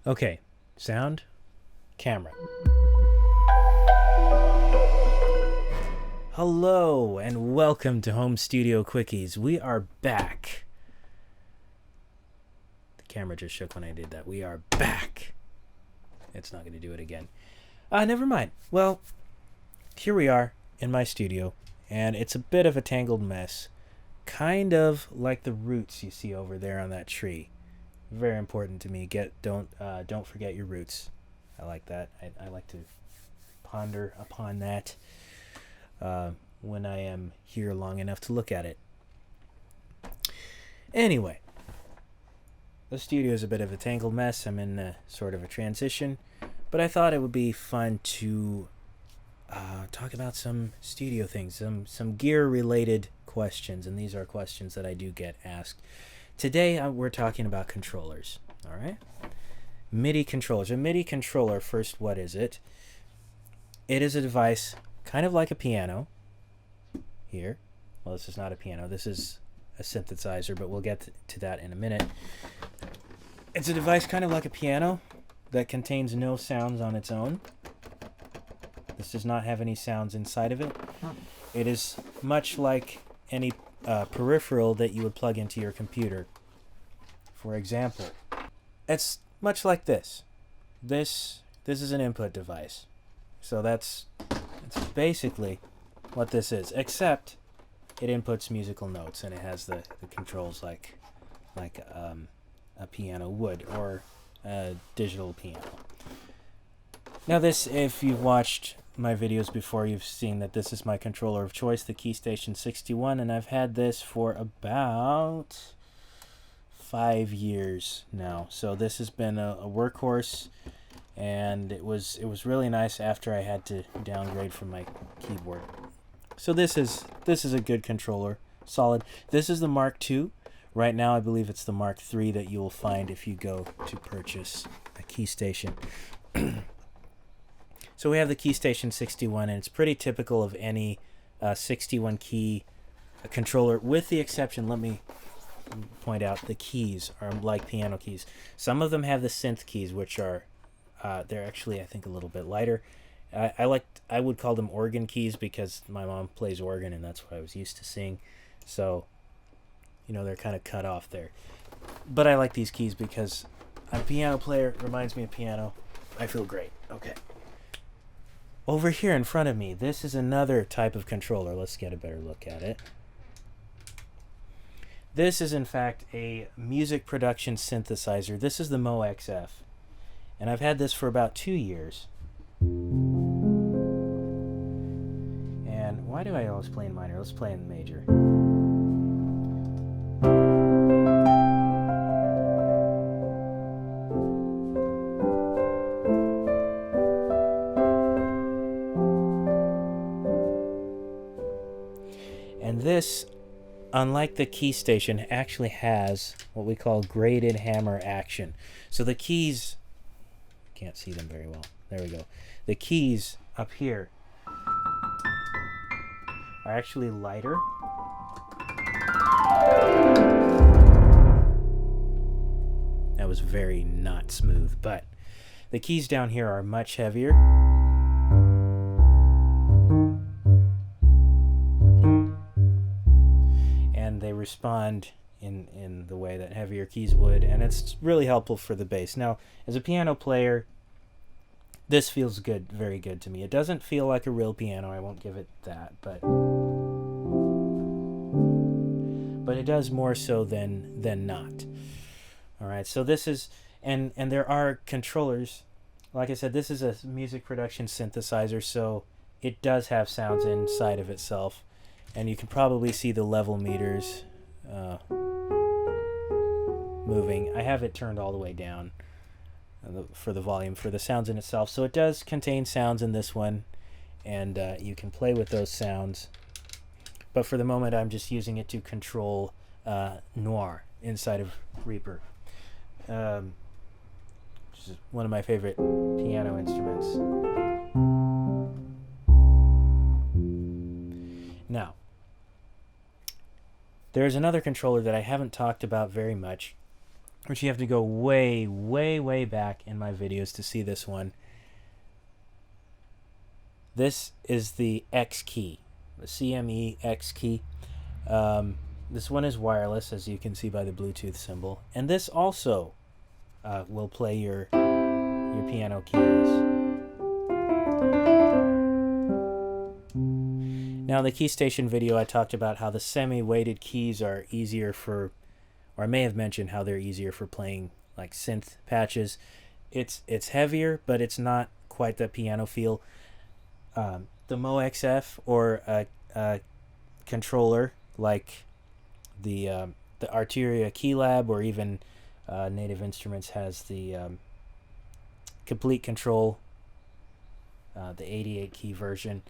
Okay, sound, camera. Hello and welcome to Home Studio Quickies. We are back. The camera just shook when I did that. We are back. It's not going to do it again. Never mind. Well, here we are in my studio, and it's a bit of a tangled mess. Kind of like the roots you see over there on that tree. Very important to me. Don't forget your roots. I like that. I like to ponder upon that when I am here long enough to look at it. Anyway, the studio is a bit of a tangled mess. I'm in sort of a transition, but I thought it would be fun to talk about some studio things, some gear-related questions, and these are questions that I do get asked. Today we're talking about controllers, all right? MIDI controllers. A MIDI controller, first, what is it? It is a device kind of like a piano. Here. Well, this is not a piano. This is a synthesizer, but we'll get to that in a minute. It's a device kind of like a piano that contains no sounds on its own. This does not have any sounds inside of it. It is much like any peripheral that you would plug into your computer. For example, it's much like this. This is an input device. So that's basically what this is, except it inputs musical notes and it has the controls like a piano would, or a digital piano. Now this, if you've watched my videos before, you've seen that this is my controller of choice, the KeyStation 61, and I've had this for about 5 years now. So this has been a workhorse, and it was really nice after I had to downgrade from my keyboard. So this is a good controller, solid. This is the Mark II. Right now I believe it's the Mark III that you will find if you go to purchase a KeyStation. So we have the KeyStation 61, and it's pretty typical of any 61 key controller, with the exception, let me point out, the keys are like piano keys. Some of them have the synth keys, which are they're actually, I think, a little bit lighter. I would call them organ keys because my mom plays organ and that's what I was used to seeing. So, they're kind of cut off there. But I like these keys because I'm a piano player. It reminds me of piano. I feel great. Okay. Over here in front of me, this is another type of controller. Let's get a better look at it. This is, in fact, a music production synthesizer. This is the Moe XF. And I've had this for about 2 years. And why do I always play in minor? Let's play in major. And this, unlike the KeyStation, actually has what we call graded hammer action. So the keys, can't see them very well. There we go. The keys up here are actually lighter. That was very not smooth, but the keys down here are much heavier. And they respond in the way that heavier keys would, and it's really helpful for the bass. Now, as a piano player, this feels good, very good to me. It doesn't feel like a real piano, I won't give it that, but it does more so than not. All right, so this is, and there are controllers. Like I said, this is a music production synthesizer, so it does have sounds inside of itself, and you can probably see the level meters moving. I have it turned all the way down for the volume, for the sounds in itself. So it does contain sounds in this one, and you can play with those sounds. But for the moment, I'm just using it to control Noir inside of Reaper, which is one of my favorite piano instruments. Now, there's another controller that I haven't talked about very much, which you have to go way, way, way back in my videos to see this one. This is the XKey, the CME XKey. This one is wireless, as you can see by the Bluetooth symbol, and this also will play your piano keys. Now, in the Key Station video, I talked about how the semi-weighted keys are easier for, or I may have mentioned how they're easier for playing like synth patches. It's heavier, but it's not quite that piano feel. The Moe XF or a controller like the Arturia Keylab, or even Native Instruments has the Complete Control, the 88 key version.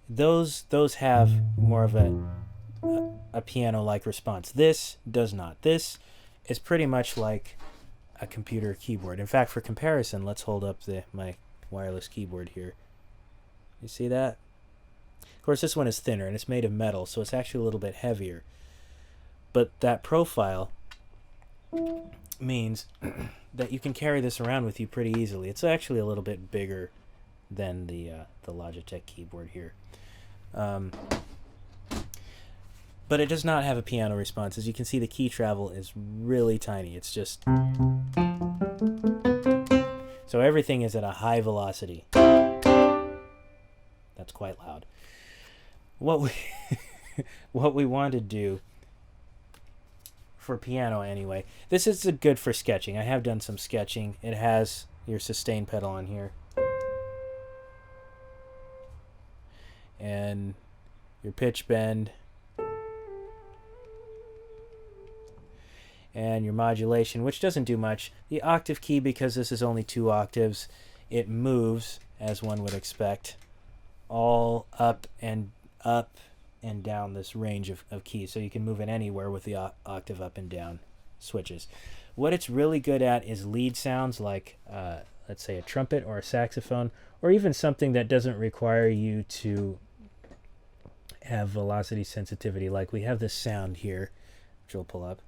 Those have more of a piano-like response. This does not. This is pretty much like a computer keyboard. In fact, for comparison, let's hold up my wireless keyboard here. You see that? Of course, this one is thinner and it's made of metal, so it's actually a little bit heavier. But that profile means that you can carry this around with you pretty easily. It's actually a little bit bigger than the Logitech keyboard here. But it does not have a piano response. As you can see, the key travel is really tiny. It's just... So everything is at a high velocity. That's quite loud. What we want to do for piano anyway, this is good for sketching. I have done some sketching. It has your sustain pedal on here. And your pitch bend. And your modulation, which doesn't do much. The octave key, because this is only 2 octaves, it moves, as one would expect, all up and down this range of keys. So you can move it anywhere with the octave up and down switches. What it's really good at is lead sounds like, let's say, a trumpet or a saxophone, or even something that doesn't require you to have velocity sensitivity. Like we have this sound here, which we'll pull up.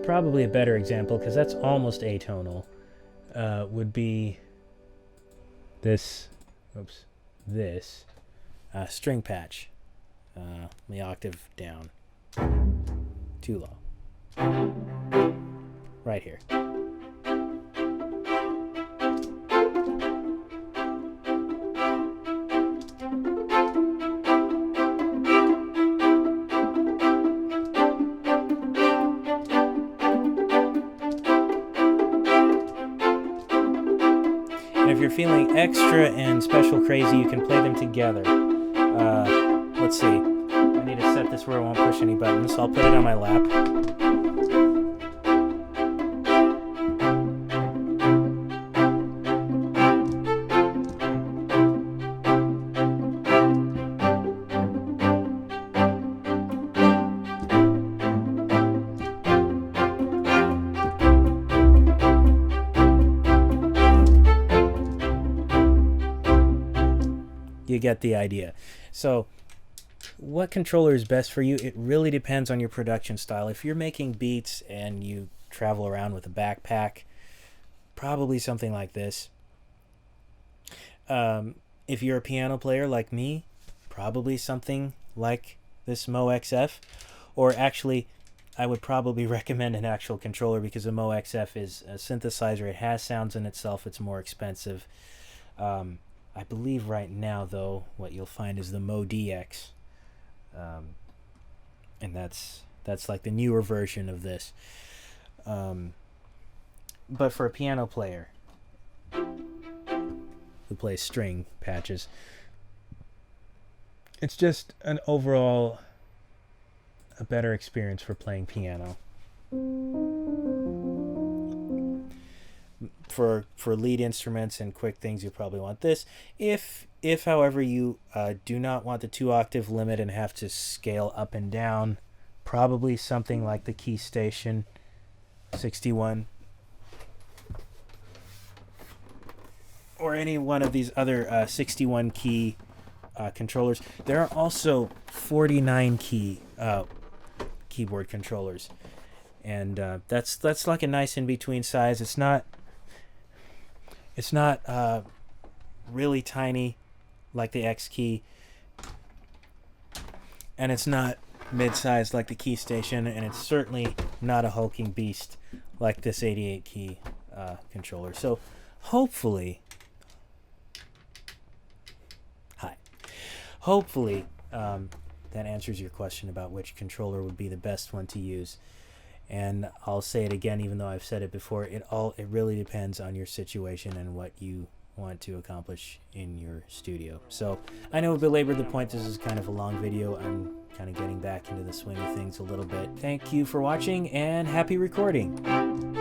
Probably a better example, because that's almost atonal, would be this, this string patch, the octave down, too low, right here. If you're feeling extra and special crazy, you can play them together. Let's see. I need to set this where I won't push any buttons, so I'll put it on my lap. You get the idea. So what controller is best for you? It really depends on your production style. If you're making beats and you travel around with a backpack, probably something like this. If you're a piano player like me, probably something like this Moe XF. Or actually, I would probably recommend an actual controller, because the Moe XF is a synthesizer. It has sounds in itself. It's more expensive. I believe right now, though, what you'll find is the Moe DX, and that's like the newer version of this. But for a piano player who plays string patches, it's just an overall a better experience for playing piano. For lead instruments and quick things, you probably want this. If however, you do not want the 2 octave limit and have to scale up and down probably something like the Key Station 61 or any one of these other 61 key controllers. There are also 49 key keyboard controllers, and that's like a nice in between size. It's not really tiny like the XKey, and it's not mid-sized like the Key Station, and it's certainly not a hulking beast like this 88 key controller. So hopefully that answers your question about which controller would be the best one to use. And I'll say it again, even though I've said it before, it really depends on your situation and what you want to accomplish in your studio. So I know I belabored the point. This is kind of a long video. I'm kind of getting back into the swing of things a little bit. Thank you for watching, and happy recording.